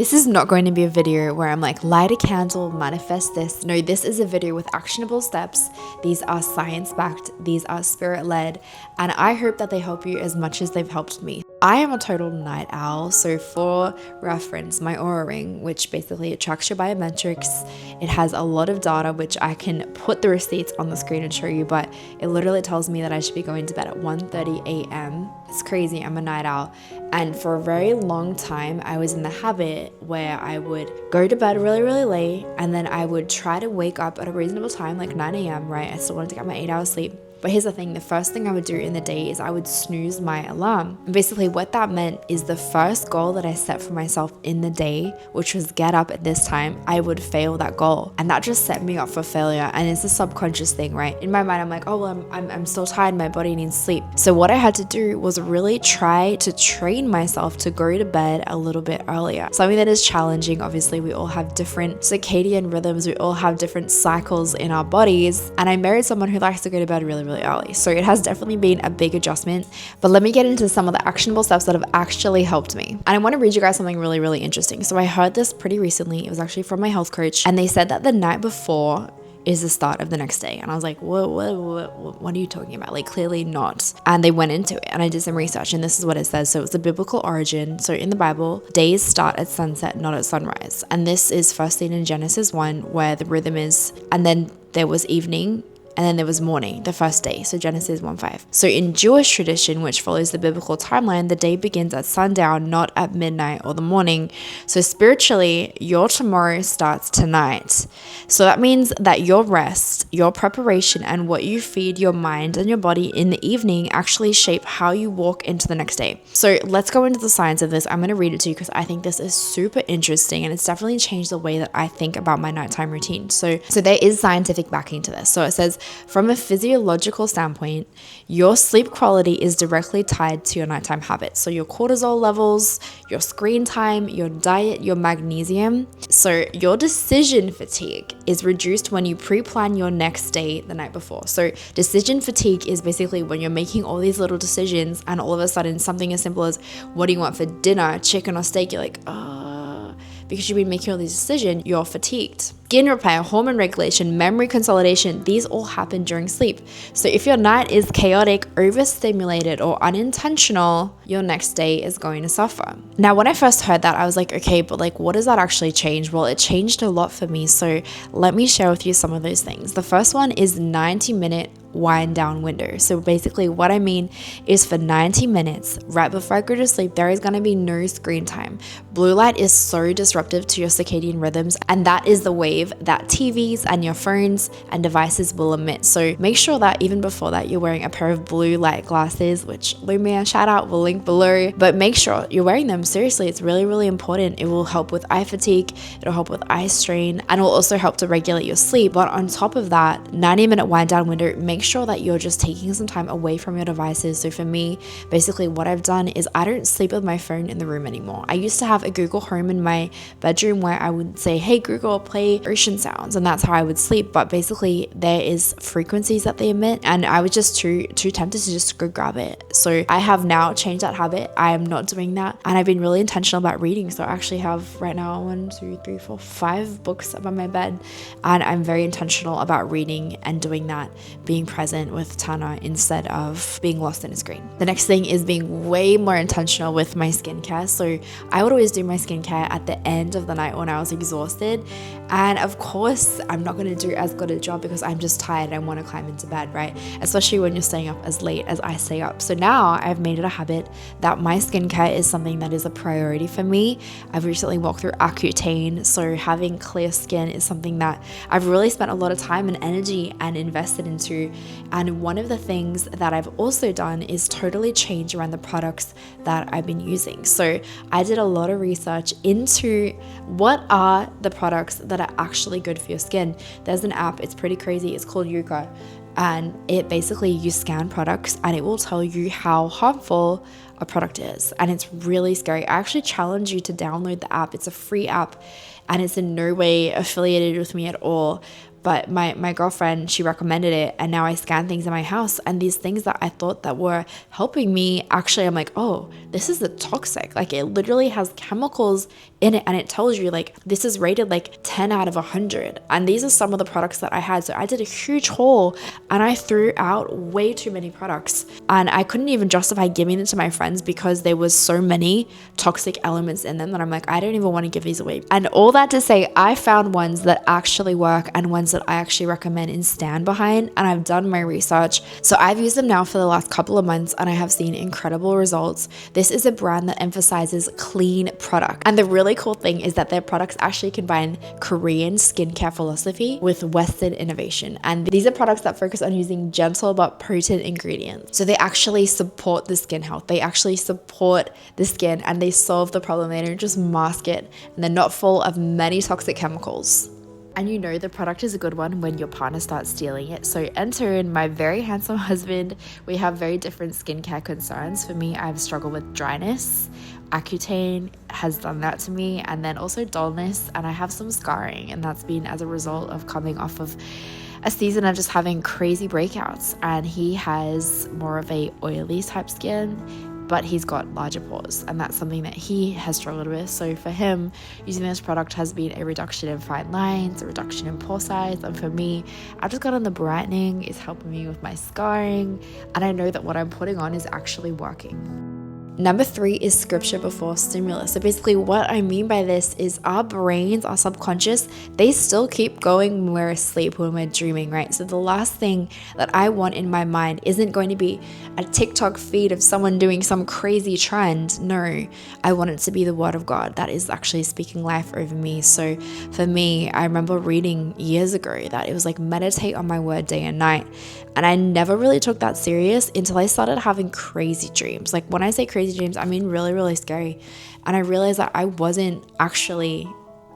This is not going to be a video where I'm like, light a candle, manifest this. No, this is a video with actionable steps. These are science-backed, these are spirit-led, and I hope that they help you as much as they've helped me. I am a total night owl, so for reference, my Aura Ring, which basically it tracks your biometrics, it has a lot of data, which I can put the receipts on the screen and show you, but it literally tells me that I should be going to bed at 1:30 a.m. It's crazy, I'm a night owl. And for a very long time, I was in the habit where I would go to bed really, really late, and then I would try to wake up at a reasonable time, like 9 a.m., right? I still wanted to get my 8-hour sleep. But here's the thing, the first thing I would do in the day is I would snooze my alarm. And basically what that meant is the first goal that I set for myself in the day, which was get up at this time, I would fail that goal. And that just set me up for failure. And it's a subconscious thing, right? In my mind, I'm like, oh, well, I'm still tired, my body needs sleep. So what I had to do was really try to train myself to go to bed a little bit earlier. Something that is challenging, obviously, we all have different circadian rhythms, we all have different cycles in our bodies. And I married someone who likes to go to bed really early. So it has definitely been a big adjustment, but let me get into some of the actionable steps that have actually helped me. And I want to read you guys something really interesting. So I heard this pretty recently. It was actually from my health coach, and they said that the night before is the start of the next day. And I was like, what are you talking about? Like, clearly not. And they went into it, and I did some research, and this is what it says. So it's the biblical origin. So in the Bible, days start at sunset, not at sunrise. And this is first seen in Genesis 1, where the rhythm is, and then there was evening, and then there was morning, the first day. So Genesis 1:5. So in Jewish tradition, which follows the biblical timeline, the day begins at sundown, not at midnight or the morning. So spiritually, your tomorrow starts tonight. So that means that your rest, your preparation, and what you feed your mind and your body in the evening actually shape how you walk into the next day. So let's go into the science of this. I'm going to read it to you because I think this is super interesting, and it's definitely changed the way that I think about my nighttime routine. So there is scientific backing to this. So it says, from a physiological standpoint, your sleep quality is directly tied to your nighttime habits. So your cortisol levels, your screen time, your diet, your magnesium. So your decision fatigue is reduced when you pre-plan your next day the night before. So decision fatigue is basically when you're making all these little decisions, and all of a sudden something as simple as, what do you want for dinner, chicken or steak? You're like, because you've been making all these decisions, you're fatigued. Skin repair, hormone regulation, memory consolidation, these all happen during sleep. So if your night is chaotic, overstimulated, or unintentional, your next day is going to suffer. Now, when I first heard that, I was like, okay, but like, what does that actually change? Well, it changed a lot for me. So let me share with you some of those things. The first one is 90-minute wind down window. So basically what I mean is, for 90 minutes right before I go to sleep, there is going to be no screen time. Blue light is so disruptive to your circadian rhythms, and that is the wave that TVs and your phones and devices will emit. So make sure that even before that, you're wearing a pair of blue light glasses, which Lumia, shout out, will link below, but make sure you're wearing them. Seriously, it's really important. It will help with eye fatigue, it'll help with eye strain, and it will also help to regulate your sleep. But on top of that, 90-minute wind down window, make sure that you're just taking some time away from your devices. So for me, basically what I've done is I don't sleep with my phone in the room anymore. I used to have a Google Home in my bedroom where I would say, hey Google, play ocean sounds, and that's how I would sleep. But basically there is frequencies that they emit, and I was just too tempted to just go grab it. So I have now changed that habit. I am not doing that, and I've been really intentional about reading. So I actually have right now 5 books above my bed, and I'm very intentional about reading and doing that, being present with Tana instead of being lost in a screen. The next thing is being way more intentional with my skincare. So I would always do my skincare at the end of the night when I was exhausted, and of course I'm not going to do as good a job because I'm just tired. I want to climb into bed, right? Especially when you're staying up as late as I stay up. So now I've made it a habit that my skincare is something that is a priority for me. I've recently walked through Accutane, so having clear skin is something that I've really spent a lot of time and energy and invested into. And one of the things that I've also done is totally change around the products that I've been using. So I did a lot of research into what are the products that are actually good for your skin. There's an app, it's pretty crazy, it's called Yuka, and it basically, you scan products and it will tell you how harmful a product is, and it's really scary. I actually challenge you to download the app. It's a free app, and it's in no way affiliated with me at all, but my girlfriend, she recommended it, and now I scan things in my house, and these things that I thought that were helping me, actually I'm like, oh, this is the toxic. Like it literally has chemicals in it, and it tells you like this is rated like 10 out of 100. And these are some of the products that I had. So I did a huge haul and I threw out way too many products, and I couldn't even justify giving it to my friends because there was so many toxic elements in them that I'm like, I don't even want to give these away. And all that to say, I found ones that actually work and ones that I actually recommend and stand behind, and I've done my research. So I've used them now for the last couple of months and I have seen incredible results. This is a brand that emphasizes clean product, and the really cool thing is that their products actually combine Korean skincare philosophy with Western innovation, and these are products that focus on using gentle but potent ingredients. So they actually support the skin health, they actually support the skin, and they solve the problem. They don't just mask it, and they're not full of many toxic chemicals. And you know the product is a good one when your partner starts stealing it. So enter in my very handsome husband. We have very different skincare concerns. For me, I've struggled with dryness. Accutane has done that to me, and then also dullness, and I have some scarring, and that's been as a result of coming off of a season of just having crazy breakouts. And he has more of a oily type skin, but he's got larger pores, and that's something that he has struggled with. So for him, using this product has been a reduction in fine lines, a reduction in pore size, and for me, I've just gotten the brightening. It's helping me with my scarring, and I know that what I'm putting on is actually working. Number 3 is scripture before stimulus. So basically what I mean by this is our brains, our subconscious, they still keep going when we're asleep, when we're dreaming, right? So the last thing that I want in my mind isn't going to be a TikTok feed of someone doing some crazy trend. No, I want it to be the word of God that is actually speaking life over me. So for me, I remember reading years ago that it was like meditate on my word day and night. And I never really took that serious until I started having crazy dreams. Like when I say crazy dreams, I mean really, really scary. And I realized that I wasn't actually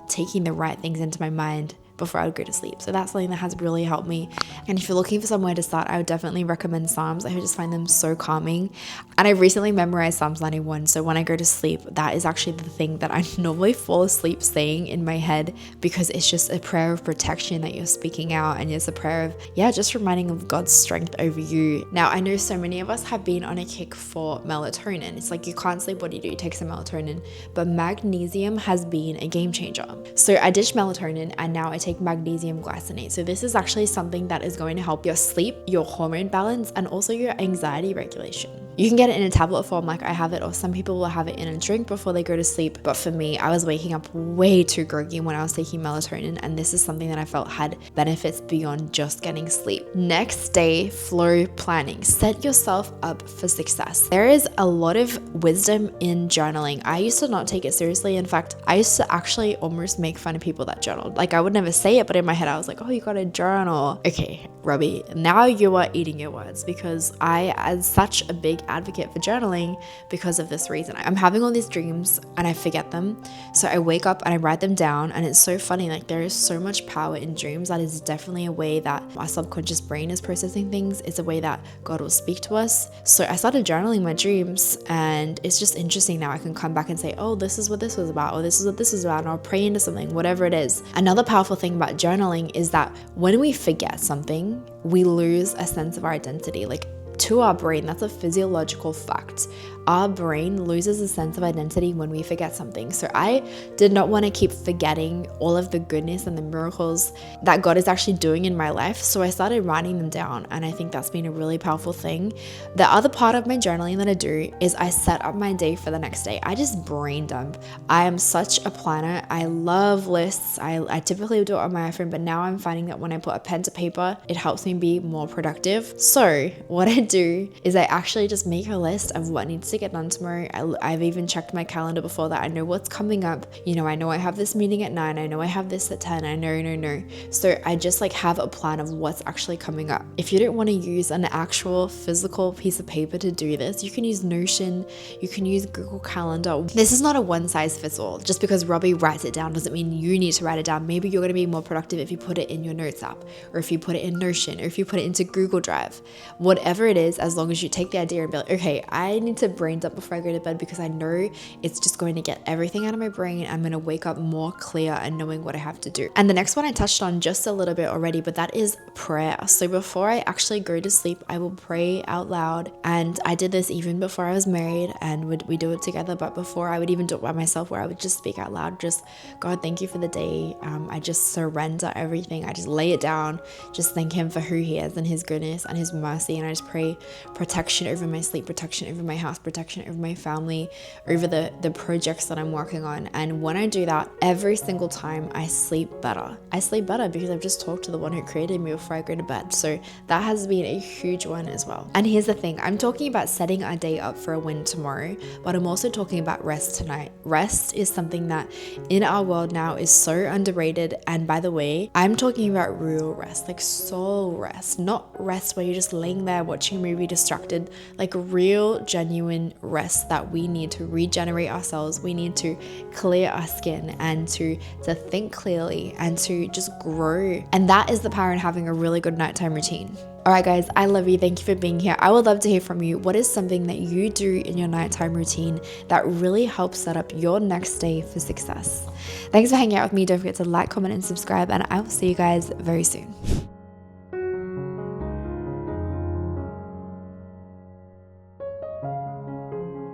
taking the right things into my mind before I would go to sleep. So that's something that has really helped me. And if you're looking for somewhere to start, I would definitely recommend Psalms. I just find them so calming. And I recently memorized Psalms 91. So when I go to sleep, that is actually the thing that I normally fall asleep saying in my head, because it's just a prayer of protection that you're speaking out, and it's a prayer of, just reminding of God's strength over you. Now, I know so many of us have been on a kick for melatonin. It's like you can't sleep, what do? You take some melatonin. But magnesium has been a game changer. So I ditched melatonin and now I take magnesium glycinate. So this is actually something that is going to help your sleep, your hormone balance, and also your anxiety regulation. You can get it in a tablet form like I have it, or some people will have it in a drink before they go to sleep. But for me, I was waking up way too groggy when I was taking melatonin, and this is something that I felt had benefits beyond just getting sleep. Next day, flow planning. Set yourself up for success. There is a lot of wisdom in journaling. I used to not take it seriously. In fact, I used to actually almost make fun of people that journaled. Like I would never say it, but in my head I was like, oh, you gotta journal. Okay, Robbi, now you are eating your words, because I, as such a big advocate for journaling because of this reason. I'm having all these dreams and I forget them. So I wake up and I write them down, and it's so funny. Like there is so much power in dreams. That is definitely a way that our subconscious brain is processing things. It's a way that God will speak to us. So I started journaling my dreams, and it's just interesting now. I can come back and say, oh, this is what this was about, or this is what this is about, and I'll pray into something, whatever it is. Another powerful thing about journaling is that when we forget something, we lose a sense of our identity. Like to our brain, that's a physiological fact. Our brain loses a sense of identity when we forget something. So I did not want to keep forgetting all of the goodness and the miracles that God is actually doing in my life. So I started writing them down, and I think that's been a really powerful thing. The other part of my journaling that I do is I set up my day for the next day. I just brain dump. I am such a planner. I love lists. I typically do it on my iPhone, but now I'm finding that when I put a pen to paper, it helps me be more productive. So what I do is I actually just make a list of what needs to get done tomorrow. I've even checked my calendar before that. I know what's coming up. You know, I know I have this meeting at 9. I know I have this at 10. I know. So I just like have a plan of what's actually coming up. If you don't want to use an actual physical piece of paper to do this, you can use Notion. You can use Google Calendar. This is not a one size fits all. Just because Robbi writes it down doesn't mean you need to write it down. Maybe you're going to be more productive if you put it in your notes app, or if you put it in Notion, or if you put it into Google Drive. Whatever it is, as long as you take the idea and be like, okay, I need to brain dump before I go to bed because I know it's just going to get everything out of my brain. I'm going to wake up more clear and knowing what I have to do. And the next one I touched on just a little bit already, but that is prayer. So before I actually go to sleep, I will pray out loud. And I did this even before I was married, and we do it together. But before, I would even do it by myself, where I would just speak out loud, just, God, thank you for the day. I just surrender everything. I just lay it down, just thank him for who he is and his goodness and his mercy. And I just pray protection over my sleep, protection over my house, protection over my family, over the projects that I'm working on. And when I do that, every single time I sleep better. I sleep better because I've just talked to the one who created me before I go to bed. So that has been a huge one as well. And here's the thing, I'm talking about setting our day up for a win tomorrow, but I'm also talking about rest tonight. Rest is something that in our world now is so underrated. And by the way, I'm talking about real rest, like soul rest, not rest where you're just laying there watching a movie distracted, like real genuine rest that we need to regenerate ourselves. We need to clear our skin and to think clearly and to just grow. And that is the power in having a really good nighttime routine. All right, guys, I love you. Thank you for being here. I would love to hear from you. What is something that you do in your nighttime routine that really helps set up your next day for success? Thanks for hanging out with me. Don't forget to like, comment, and subscribe, and I will see you guys very soon.